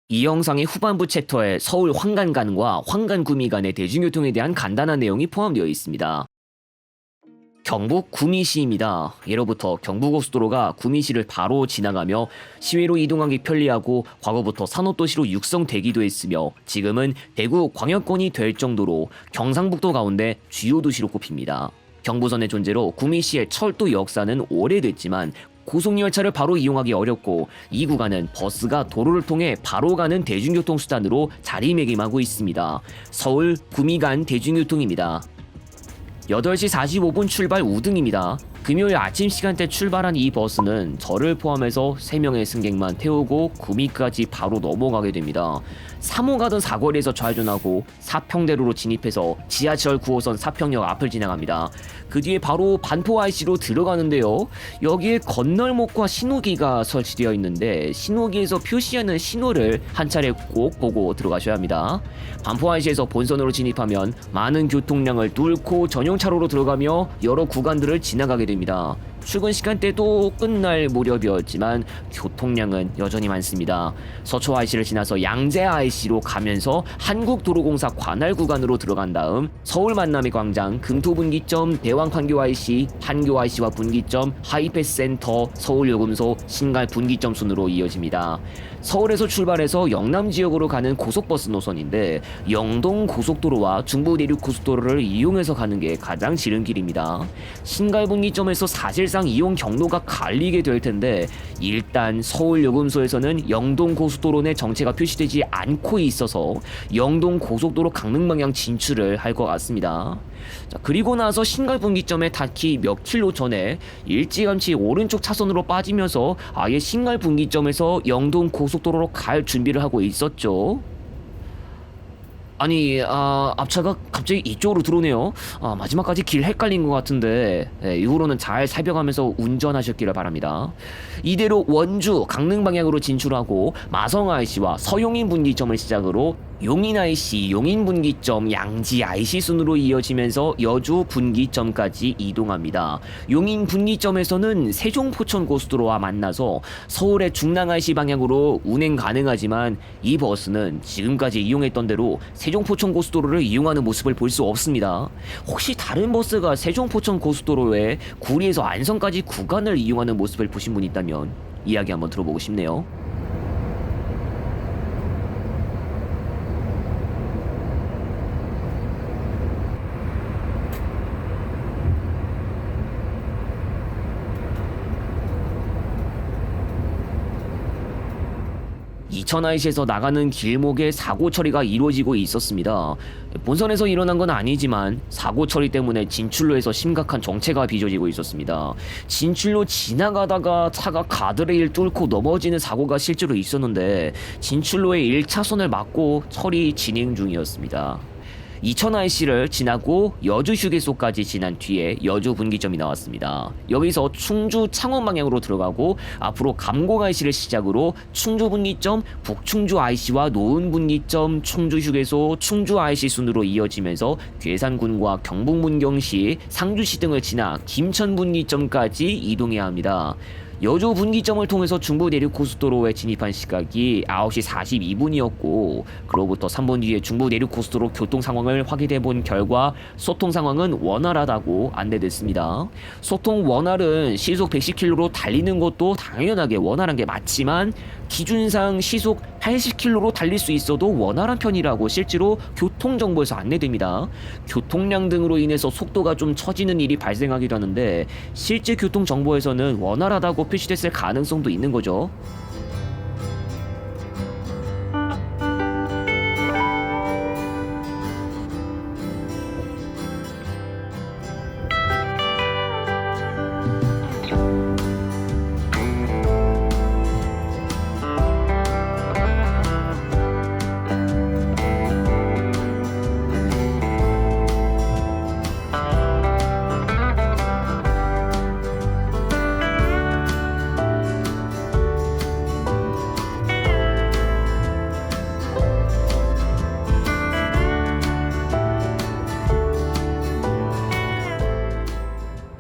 이 영상의 후반부 챕터에 서울 황간간과 황간구미 간의 대중교통에 대한 간단한 내용이 포함되어 있습니다. 경북 구미시입니다. 예로부터 경부고속도로가 구미시를 바로 지나가며 시외로 이동하기 편리하고 과거부터 산업도시로 육성되기도 했으며 지금은 대구 광역권이 될 정도로 경상북도 가운데 주요 도시로 꼽힙니다. 경부선의 존재로 구미시의 철도 역사는 오래됐지만 고속열차를 바로 이용하기 어렵고 이 구간은 버스가 도로를 통해 바로 가는 대중교통수단으로 자리매김하고 있습니다. 서울 구미 간 대중교통입니다. 8시 45분 출발 우등입니다. 금요일 아침 시간대 출발한 이 버스는 저를 포함해서 3명의 승객만 태우고 구미까지 바로 넘어가게 됩니다. 3호 가던 사거리에서 좌회전하고 사평대로로 진입해서 지하철 9호선 사평역 앞을 지나갑니다. 그 뒤에 바로 반포 IC로 들어가는데요. 여기에 건널목과 신호기가 설치되어 있는데 신호기에서 표시하는 신호를 한 차례 꼭 보고 들어가셔야 합니다. 반포 IC에서 본선으로 진입하면 많은 교통량을 뚫고 전용차로로 들어가며 여러 구간들을 지나가게 됩니다. 출근 시간대도 끝날 무렵이었지만 교통량은 여전히 많습니다. 서초 IC를 지나서 양재 IC로 가면서 한국도로공사 관할 구간으로 들어간 다음 서울 만남의 광장, 금토분기점, 대왕판교 IC, 판교 IC와 분기점, 하이패스 센터, 서울요금소, 신갈 분기점 순으로 이어집니다. 서울에서 출발해서 영남 지역으로 가는 고속버스 노선인데 영동 고속도로와 중부 내륙 고속도로를 이용해서 가는 게 가장 지름길입니다. 신갈 분기점에서 사실상 이용 경로가 갈리게 될 텐데 일단 서울요금소에서는 영동 고속도로 내 정체가 표시되지 않고 있어서 영동 고속도로 강릉 방향 진출을 할 것 같습니다. 자, 그리고 나서 신갈 분기점에 닿기 몇 킬로 전에 일찌감치 오른쪽 차선으로 빠지면서 아예 신갈 분기점에서 영동 고속도로로 갈 준비를 하고 있었죠. 아니, 앞차가 갑자기 이쪽으로 들어오네요. 마지막까지 길 헷갈린 것 같은데 이후로는 잘 살펴가면서 운전하셨기를 바랍니다. 이대로 원주, 강릉 방향으로 진출하고 마성 IC와 서용인 분기점을 시작으로 용인 IC, 용인 분기점, 양지 IC 순으로 이어지면서 여주 분기점까지 이동합니다. 용인 분기점에서는 세종 포천 고속도로와 만나서 서울의 중랑 IC 방향으로 운행 가능하지만 이 버스는 지금까지 이용했던 대로 세종 포천 고속도로를 이용하는 모습을 볼 수 없습니다. 혹시 다른 버스가 세종 포천 고속도로에 구리에서 안성까지 구간을 이용하는 모습을 보신 분 있다면 이야기 한번 들어보고 싶네요. 2000IC에서 나가는 길목에 사고 처리가 이루어지고 있었습니다. 본선에서 일어난 건 아니지만 사고 처리 때문에 진출로에서 심각한 정체가 빚어지고 있었습니다. 진출로 지나가다가 차가 가드레일 뚫고 넘어지는 사고가 실제로 있었는데 진출로의 1차선을 막고 처리 진행 중이었습니다. 2000IC를 지나고 여주 휴게소까지 지난 뒤에 여주 분기점이 나왔습니다. 여기서 충주 창원 방향으로 들어가고 앞으로 감곡 IC를 시작으로 충주 분기점, 북충주 IC와 노은 분기점, 충주 휴게소, 충주 IC 순으로 이어지면서 괴산군과 경북 문경시, 상주시 등을 지나 김천 분기점까지 이동해야 합니다. 여주 분기점을 통해서 중부 내륙 고속도로에 진입한 시각이 9시 42분이었고 그로부터 3분 뒤에 중부 내륙 고속도로 교통 상황을 확인해 본 결과 소통 상황은 원활하다고 안내됐습니다. 소통 원활은 시속 110km로 달리는 것도 당연하게 원활한 게 맞지만 기준상 시속 80km로 달릴 수 있어도 원활한 편이라고 실제로 교통정보에서 안내됩니다. 교통량 등으로 인해서 속도가 좀 처지는 일이 발생하기도 하는데 실제 교통정보에서는 원활하다고 표시됐을 가능성도 있는 거죠.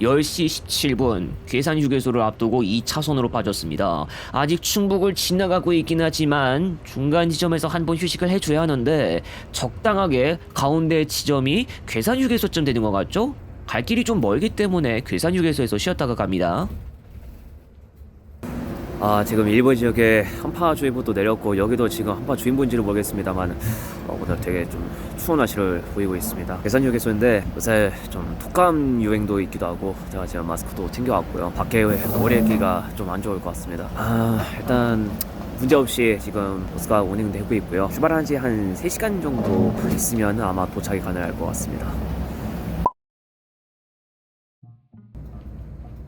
10시 17분 괴산 휴게소를 앞두고 2차선으로 빠졌습니다. 아직 충북을 지나가고 있긴 하지만 중간 지점에서 한 번 휴식을 해줘야 하는데 적당하게 가운데 지점이 괴산 휴게소쯤 되는 것 같죠? 갈 길이 좀 멀기 때문에 괴산 휴게소에서 쉬었다가 갑니다. 지금 일본 지역에 한파주의보도 내렸고 여기도 지금 한파주의보인지는 모르겠습니다만 오늘 되게 좀 추운 날씨를 보이고 있습니다. 괴산 휴게소인데 요새 좀 독감 유행도 있기도 하고 제가 지금 마스크도 챙겨왔고요. 밖에 오래기가 좀 안 좋을 것 같습니다. 일단 문제없이 지금 버스가 운행되고 있고요. 출발한 지 한 3시간 정도 있으면 아마 도착이 가능할 것 같습니다.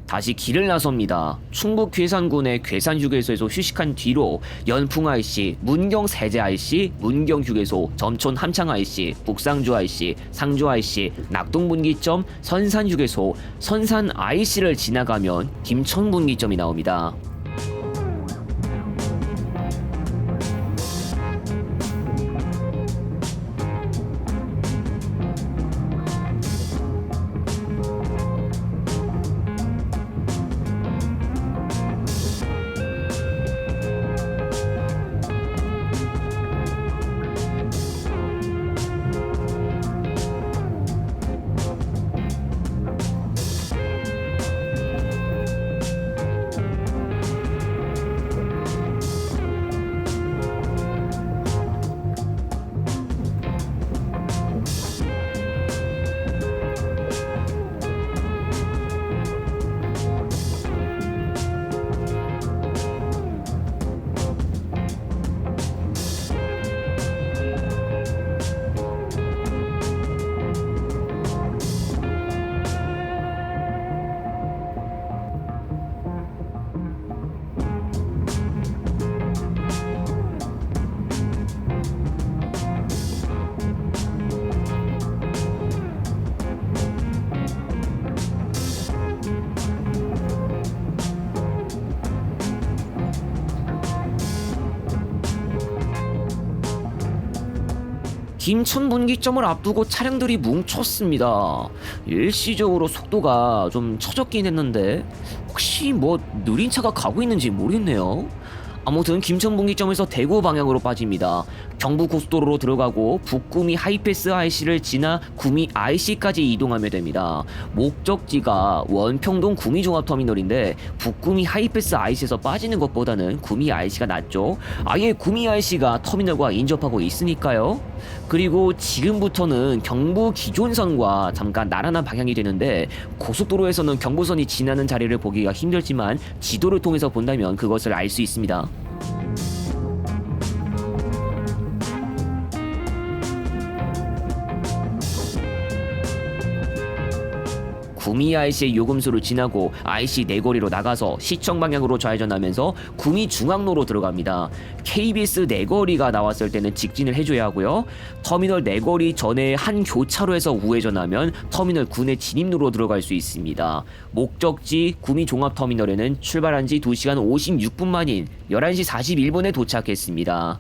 다시 길을 나섭니다. 충북 괴산군의 괴산휴게소에서 휴식한 뒤로 연풍 IC, 문경 세제 IC, 문경 휴게소, 점촌 함창 IC, 북상주 IC, 상주 IC, 낙동 분기점, 선산 휴게소, 선산 IC를 지나가면 김천 분기점이 나옵니다. 김천 분기점을 앞두고 차량들이 뭉쳤습니다. 일시적으로 속도가 좀 처졌긴 했는데 혹시 뭐 느린 차가 가고 있는지 모르겠네요. 아무튼 김천 분기점에서 대구 방향으로 빠집니다. 경부고속도로로 들어가고 북구미 하이패스 IC를 지나 구미 IC까지 이동하면 됩니다. 목적지가 원평동 구미종합터미널인데 북구미 하이패스 IC에서 빠지는 것보다는 구미 IC가 낫죠. 아예 구미 IC가 터미널과 인접하고 있으니까요. 그리고 지금부터는 경부 기존선과 잠깐 나란한 방향이 되는데 고속도로에서는 경부선이 지나는 자리를 보기가 힘들지만 지도를 통해서 본다면 그것을 알 수 있습니다. 구미 IC의 요금소를 지나고 IC 내거리로 나가서 시청 방향으로 좌회전하면서 구미 중앙로로 들어갑니다. KBS 내거리가 나왔을 때는 직진을 해줘야 하고요. 터미널 내거리 전에 한 교차로에서 우회전하면 터미널 9내 진입로로 들어갈 수 있습니다. 목적지 구미 종합터미널에는 출발한 지 2시간 56분 만인 11시 41분에 도착했습니다.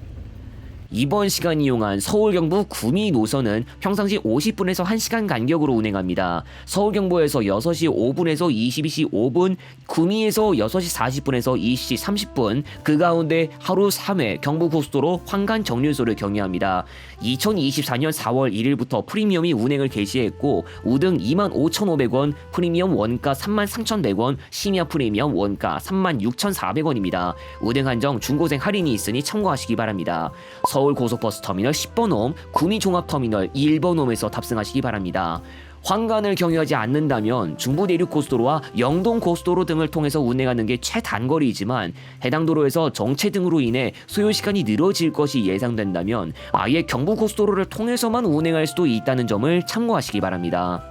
이번 시간 이용한 서울 경부 구미 노선은 평상시 50분에서 1시간 간격으로 운행합니다. 서울 경부에서 6시 5분에서 22시 5분, 구미에서 6시 40분에서 20시 30분, 그 가운데 하루 3회 경부고속도로 환간 정류소를 경유합니다. 2024년 4월 1일부터 프리미엄이 운행을 개시했고 우등 25,500원, 프리미엄 원가 33,100원, 심야 프리미엄 원가 36,400원입니다. 운행 한정 중고생 할인이 있으니 참고하시기 바랍니다. 서울 고속버스 터미널 10번홈, 구미 종합터미널 1번홈에서 탑승하시기 바랍니다. 환간을 경유하지 않는다면 중부내륙고속도로와 영동고속도로 등을 통해서 운행하는 게 최단거리이지만 해당 도로에서 정체 등으로 인해 소요시간이 늘어질 것이 예상된다면 아예 경부고속도로를 통해서만 운행할 수도 있다는 점을 참고하시기 바랍니다.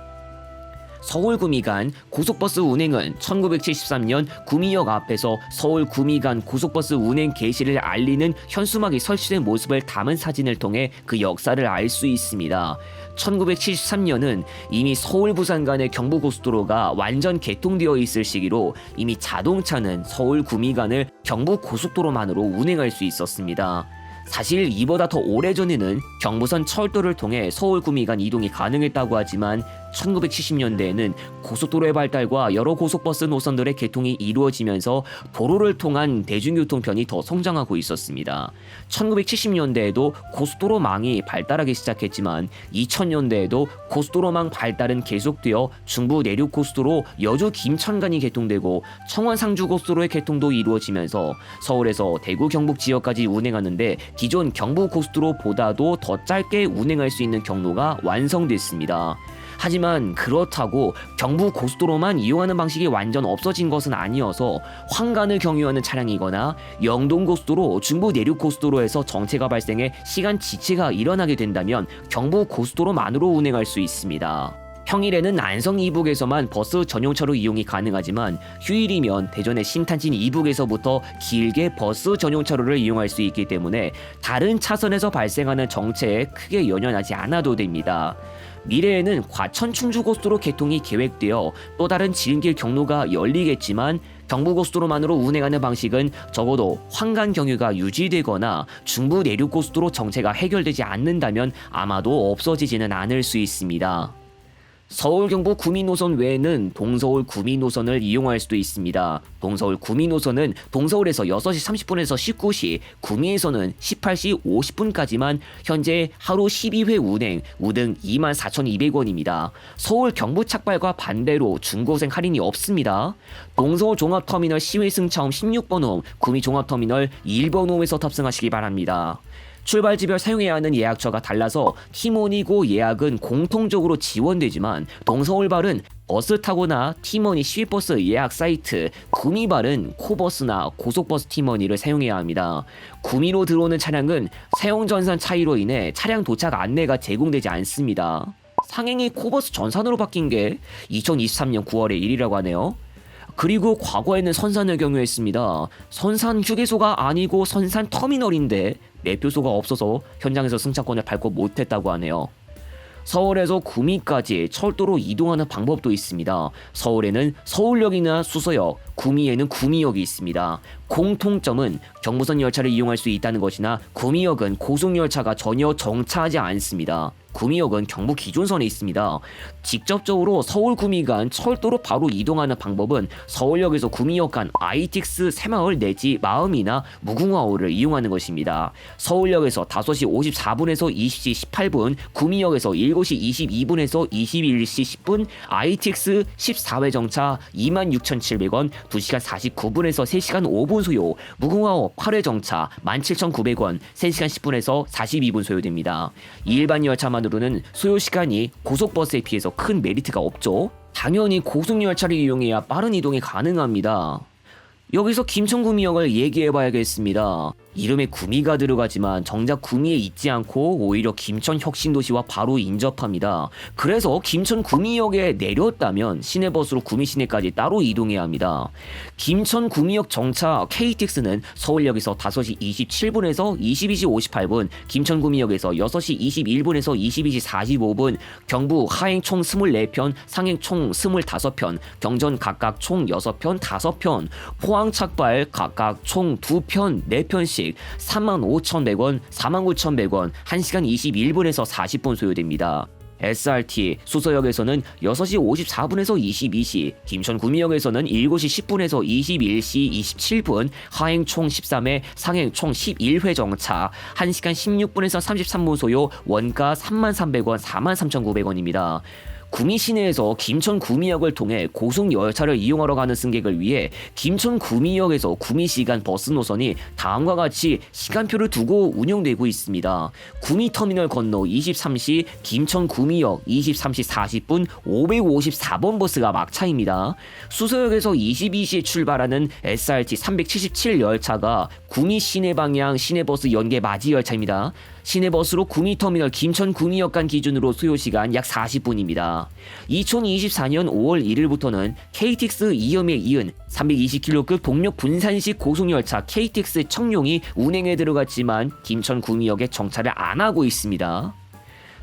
서울 구미 간 고속버스 운행은 1973년 구미역 앞에서 서울 구미 간 고속버스 운행 개시를 알리는 현수막이 설치된 모습을 담은 사진을 통해 그 역사를 알 수 있습니다. 1973년은 이미 서울 부산 간의 경부고속도로가 완전 개통되어 있을 시기로 이미 자동차는 서울 구미 간을 경부고속도로만으로 운행할 수 있었습니다. 사실 이보다 더 오래전에는 경부선 철도를 통해 서울 구미 간 이동이 가능했다고 하지만 1970년대에는 고속도로의 발달과 여러 고속버스 노선들의 개통이 이루어지면서 도로를 통한 대중교통편이 더 성장하고 있었습니다. 1970년대에도 고속도로망이 발달하기 시작했지만 2000년대에도 고속도로망 발달은 계속되어 중부 내륙고속도로 여주 김천간이 개통되고 청원 상주고속도로의 개통도 이루어지면서 서울에서 대구 경북 지역까지 운행하는데 기존 경부고속도로보다도 더 짧게 운행할 수 있는 경로가 완성됐습니다. 하지만 그렇다고 경부고속도로만 이용하는 방식이 완전 없어진 것은 아니어서 황간을 경유하는 차량이거나 영동고속도로, 중부 내륙고속도로에서 정체가 발생해 시간 지체가 일어나게 된다면 경부고속도로만으로 운행할 수 있습니다. 평일에는 안성 이북에서만 버스 전용차로 이용이 가능하지만 휴일이면 대전의 신탄진 이북에서부터 길게 버스 전용차로를 이용할 수 있기 때문에 다른 차선에서 발생하는 정체에 크게 연연하지 않아도 됩니다. 미래에는 과천 충주고속도로 개통이 계획되어 또 다른 지름길 경로가 열리겠지만 경부고속도로만으로 운행하는 방식은 적어도 황간 경유가 유지되거나 중부 내륙고속도로 정체가 해결되지 않는다면 아마도 없어지지는 않을 수 있습니다. 서울 경부 구미 노선 외에는 동서울 구미 노선을 이용할 수도 있습니다. 동서울 구미 노선은 동서울에서 6시 30분에서 19시, 구미에서는 18시 50분까지만 현재 하루 12회 운행, 우등 24,200원입니다. 서울 경부 착발과 반대로 중고생 할인이 없습니다. 동서울 종합터미널 시외승차홈 16번 홈, 구미 종합터미널 1번 홈에서 탑승하시기 바랍니다. 출발지별 사용해야 하는 예약처가 달라서 티머니고 예약은 공통적으로 지원되지만 동서울발은 버스 타거나 티머니 시외버스 예약 사이트, 구미발은 코버스나 고속버스 티머니를 사용해야 합니다. 구미로 들어오는 차량은 사용 전산 차이로 인해 차량 도착 안내가 제공되지 않습니다. 상행이 코버스 전산으로 바뀐 게 2023년 9월의 일이라고 하네요. 그리고 과거에는 선산을 경유했습니다. 선산 휴게소가 아니고 선산 터미널인데 매표소가 없어서 현장에서 승차권을 밟고 못했다고 하네요. 서울에서 구미까지 철도로 이동하는 방법도 있습니다. 서울에는 서울역이나 수서역, 구미에는 구미역이 있습니다. 공통점은 경부선 열차를 이용할 수 있다는 것이나 구미역은 고속열차가 전혀 정차하지 않습니다. 구미역은 경부 기존선에 있습니다. 직접적으로 서울 구미 간 철도로 바로 이동하는 방법은 서울역에서 구미역 간 ITX 새마을 내지 마음이나 무궁화호를 이용하는 것입니다. 서울역에서 5시 54분에서 20시 18분, 구미역에서 7시 22분에서 21시 10분, ITX 14회 정차 26,700원, 2시간 49분에서 3시간 5분 소요, 무궁화호 8회 정차 17,900원, 3시간 10분에서 42분 소요됩니다. 일반 열차만으로는 소요시간이 고속버스에 비해서 큰 메리트가 없죠. 당연히 고속열차를 이용해야 빠른 이동이 가능합니다. 여기서 김천구미역을 얘기해봐야겠습니다. 이름에 구미가 들어가지만 정작 구미에 있지 않고 오히려 김천혁신도시와 바로 인접합니다. 그래서 김천구미역에 내렸다면 시내버스로 구미시내까지 따로 이동해야 합니다. 김천구미역 정차 KTX는 서울역에서 5시 27분에서 22시 58분, 김천구미역에서 6시 21분에서 22시 45분, 경부 하행 총 24편, 상행 총 25편, 경전 각각 총 6편, 5편, 포항 착발 각각 총 2편, 4편씩 35,100원, 49,100원, 1시간 21분에서 40분 소요됩니다. SRT 수서역에서는 6시 54분에서 22시, 김천구미역에서는 7시 10분에서 21시 27분, 하행 총 13회, 상행 총 11회 정차, 1시간 16분에서 33분 소요, 원가 33,000원, 43,900원입니다. 구미 시내에서 김천 구미역을 통해 고속 열차를 이용하러 가는 승객을 위해 김천 구미역에서 구미시 간 버스 노선이 다음과 같이 시간표를 두고 운영되고 있습니다. 구미 터미널 건너 23시 김천 구미역 23시 40분 554번 버스가 막차입니다. 수서역에서 22시에 출발하는 SRT 377 열차가 구미 시내 방향 시내버스 연계 맞이 열차입니다. 시내버스로 구미터미널 김천구미역 간 기준으로 소요시간 약 40분입니다. 2024년 5월 1일부터는 KTX 이염에 이은 320km급 동력 분산식 고속열차 KTX 청룡이 운행에 들어갔지만 김천구미역에 정차를 안 하고 있습니다.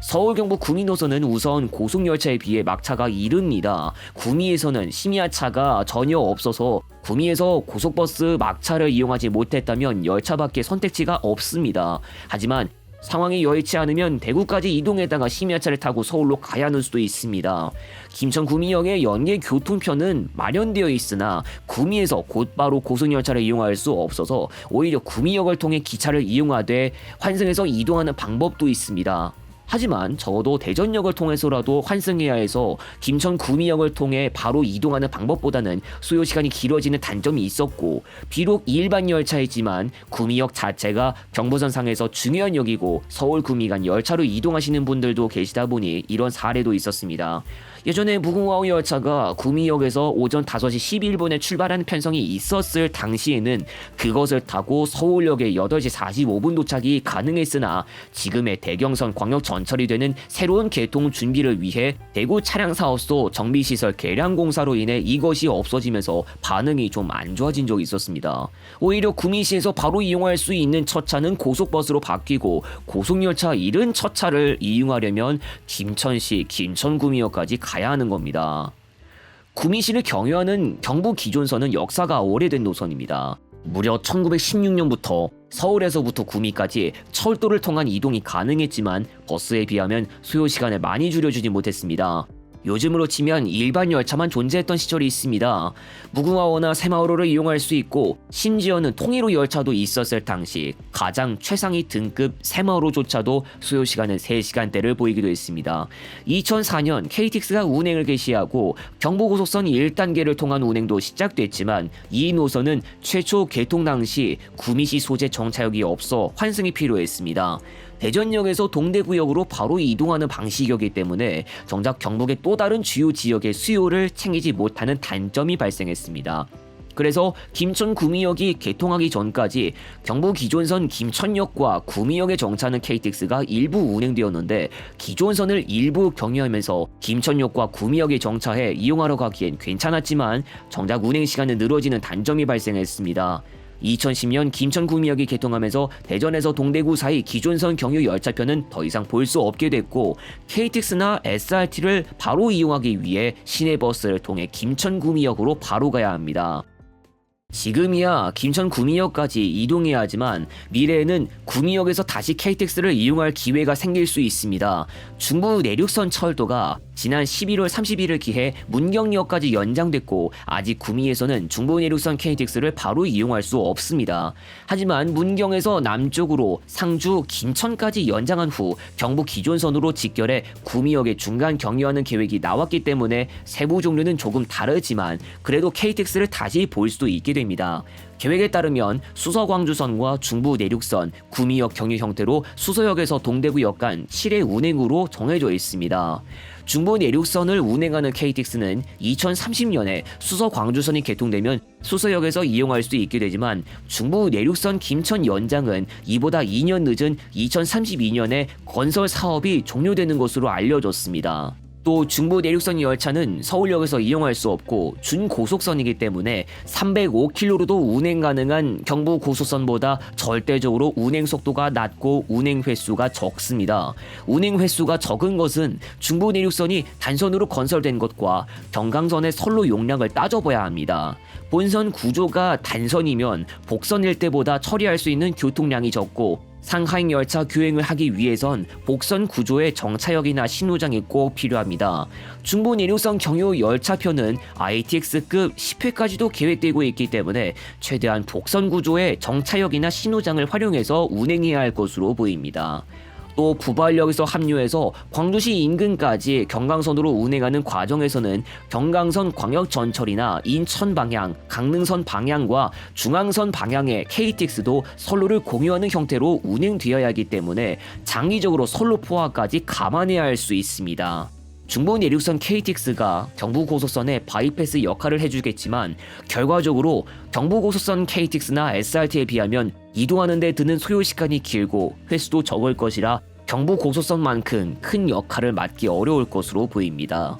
서울 경부 구미 노선은 우선 고속열차에 비해 막차가 이릅니다. 구미에서는 심야차가 전혀 없어서 구미에서 고속버스 막차를 이용하지 못했다면 열차밖에 선택지가 없습니다. 하지만 상황이 여의치 않으면 대구까지 이동했다가 심야차를 타고 서울로 가야 하는 수도 있습니다. 김천 구미역의 연계 교통편은 마련되어 있으나 구미에서 곧바로 고속열차를 이용할 수 없어서 오히려 구미역을 통해 기차를 이용하되 환승해서 이동하는 방법도 있습니다. 하지만 적어도 대전역을 통해서라도 환승해야 해서 김천 구미역을 통해 바로 이동하는 방법보다는 소요시간이 길어지는 단점이 있었고, 비록 일반 열차이지만 구미역 자체가 경부선상에서 중요한 역이고 서울 구미 간 열차로 이동하시는 분들도 계시다 보니 이런 사례도 있었습니다. 예전에 무궁화호 열차가 구미역에서 오전 5시 11분에 출발하는 편성이 있었을 당시에는 그것을 타고 서울역에 8시 45분 도착이 가능했으나 지금의 대경선 광역 전철이 되는 새로운 개통 준비를 위해 대구 차량사업소 정비시설 개량 공사로 인해 이것이 없어지면서 반응이 좀 안 좋아진 적이 있었습니다. 오히려 구미시에서 바로 이용할 수 있는 첫차는 고속버스로 바뀌고 고속열차 이른 첫차를 이용하려면 김천시 김천구미역까지 가야 하는 겁니다. 구미시를 경유하는 경부 기존선은 역사가 오래된 노선입니다. 무려 1916년부터 서울에서부터 구미까지 철도를 통한 이동이 가능했지만 버스에 비하면 소요시간을 많이 줄여주지 못했습니다. 요즘으로 치면 일반 열차만 존재했던 시절이 있습니다. 무궁화호나 새마을호를 이용할 수 있고 심지어는 통일호 열차도 있었을 당시 가장 최상위 등급 새마을호조차도 소요시간은 3시간대를 보이기도 했습니다. 2004년 KTX가 운행을 개시하고 경부고속선 1단계를 통한 운행도 시작됐지만 이 노선은 최초 개통 당시 구미시 소재 정차역이 없어 환승이 필요했습니다. 대전역에서 동대구역으로 바로 이동하는 방식이었기 때문에 정작 경북의 또 다른 주요 지역의 수요를 챙기지 못하는 단점이 발생했습니다. 그래서 김천 구미역이 개통하기 전까지 경부 기존선 김천역과 구미역에 정차하는 KTX가 일부 운행되었는데 기존선을 일부 경유하면서 김천역과 구미역에 정차해 이용하러 가기엔 괜찮았지만 정작 운행 시간은 늘어지는 단점이 발생했습니다. 2010년 김천 구미역이 개통하면서 대전에서 동대구 사이 기존선 경유 열차편은 더 이상 볼 수 없게 됐고 KTX나 SRT를 바로 이용하기 위해 시내버스를 통해 김천 구미역으로 바로 가야 합니다. 지금이야 김천 구미역까지 이동해야 하지만 미래에는 구미역에서 다시 KTX를 이용할 기회가 생길 수 있습니다. 중부 내륙선 철도가 지난 11월 30일을 기해 문경역까지 연장됐고 아직 구미에서는 중부 내륙선 KTX를 바로 이용할 수 없습니다. 하지만 문경에서 남쪽으로 상주, 김천까지 연장한 후 경부 기존선으로 직결해 구미역에 중간 경유하는 계획이 나왔기 때문에 세부 종류는 조금 다르지만 그래도 KTX를 다시 볼 수도 있게 됩니다. 계획에 따르면 수서광주선과 중부 내륙선, 구미역 경유 형태로 수서역에서 동대구역 간 7회 운행으로 정해져 있습니다. 중부 내륙선을 운행하는 KTX는 2030년에 수서 광주선이 개통되면 수서역에서 이용할 수 있게 되지만 중부 내륙선 김천 연장은 이보다 2년 늦은 2032년에 건설 사업이 종료되는 것으로 알려졌습니다. 또 중부 내륙선 열차는 서울역에서 이용할 수 없고 준고속선이기 때문에 305km로도 운행 가능한 경부 고속선보다 절대적으로 운행 속도가 낮고 운행 횟수가 적습니다. 운행 횟수가 적은 것은 중부 내륙선이 단선으로 건설된 것과 경강선의 선로 용량을 따져봐야 합니다. 본선 구조가 단선이면 복선일 때보다 처리할 수 있는 교통량이 적고 상하행 열차 교행을 하기 위해선 복선 구조의 정차역이나 신호장이 꼭 필요합니다. 중부 내륙선 경유 열차편은 ITX급 10회까지도 계획되고 있기 때문에 최대한 복선 구조의 정차역이나 신호장을 활용해서 운행해야 할 것으로 보입니다. 또 부발역에서 합류해서 광주시 인근까지 경강선으로 운행하는 과정에서는 경강선 광역전철이나 인천 방향, 강릉선 방향과 중앙선 방향의 KTX도 선로를 공유하는 형태로 운행되어야 하기 때문에 장기적으로 선로 포화까지 감안해야 할 수 있습니다. 중부 내륙선 KTX가 경부고속선의 바이패스 역할을 해주겠지만 결과적으로 경부고속선 KTX나 SRT에 비하면 이동하는 데 드는 소요시간이 길고 횟수도 적을 것이라 경부고속선만큼 큰 역할을 맡기 어려울 것으로 보입니다.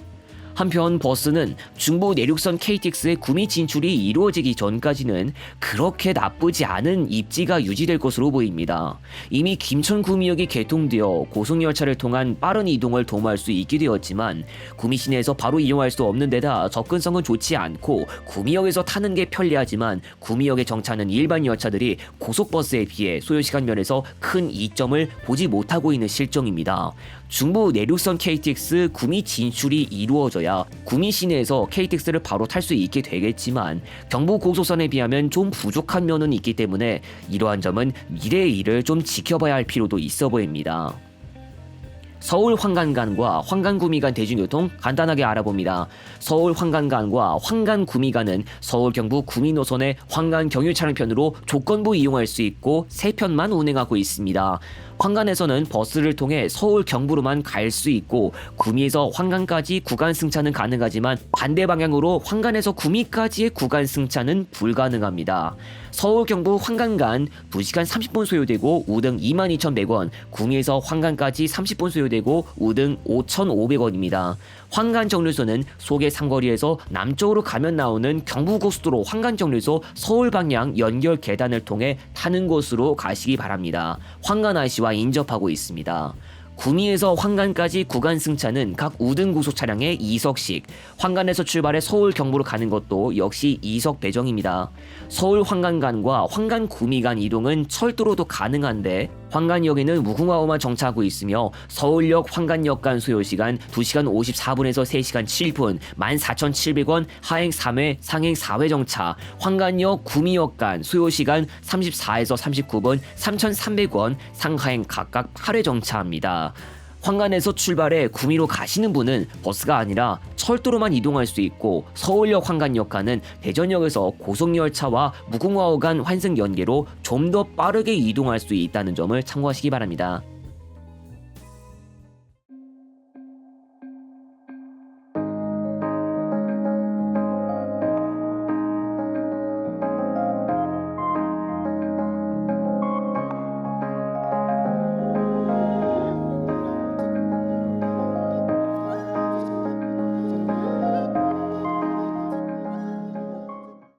한편 버스는 중부 내륙선 KTX의 구미 진출이 이루어지기 전까지는 그렇게 나쁘지 않은 입지가 유지될 것으로 보입니다. 이미 김천 구미역이 개통되어 고속열차를 통한 빠른 이동을 도모할 수 있게 되었지만 구미 시내에서 바로 이용할 수 없는 데다 접근성은 좋지 않고 구미역에서 타는 게 편리하지만 구미역에 정차하는 일반 열차들이 고속버스에 비해 소요시간 면에서 큰 이점을 보지 못하고 있는 실정입니다. 중부 내륙선 KTX 구미 진출이 이루어져야 구미 시내에서 KTX를 바로 탈 수 있게 되겠지만 경부 고속선에 비하면 좀 부족한 면은 있기 때문에 이러한 점은 미래의 일을 좀 지켜봐야 할 필요도 있어 보입니다. 서울 황간간과 황간 구미간 대중교통 간단하게 알아봅니다. 서울 황간간과 황간 구미간은 서울 경부 구미 노선의 황간 경유 차량편으로 조건부 이용할 수 있고 3편만 운행하고 있습니다. 황간에서는 버스를 통해 서울 경부로만 갈 수 있고 구미에서 황간까지 구간 승차는 가능하지만 반대 방향으로 황간에서 구미까지의 구간 승차는 불가능합니다. 서울 경부 황간간 2시간 30분 소요되고 우등 22,100원, 구미에서 황간까지 30분 소요되고 우등 5,500원입니다. 황간 정류소는 소개 삼거리에서 남쪽으로 가면 나오는 경부고속도로 황간 정류소 서울 방향 연결 계단을 통해 타는 곳으로 가시기 바랍니다. 황간 IC와 인접하고 있습니다. 구미에서 황간까지 구간 승차는 각 우등 고속 차량의 2석씩, 황간에서 출발해 서울 경부로 가는 것도 역시 2석 배정입니다. 서울 황간간과 황간 구미간 이동은 철도로도 가능한데 황간역에는 무궁화호만 정차하고 있으며 서울역 황간역 간 소요시간 2시간 54분에서 3시간 7분, 14,700원, 하행 3회, 상행 4회 정차, 황간역 구미역 간 소요시간 34에서 39분, 3,300원, 상하행 각각 8회 정차합니다. 황간에서 출발해 구미로 가시는 분은 버스가 아니라 철도로만 이동할 수 있고 서울역 황간역 간은 대전역에서 고속열차와 무궁화호 간 환승 연계로 좀 더 빠르게 이동할 수 있다는 점을 참고하시기 바랍니다.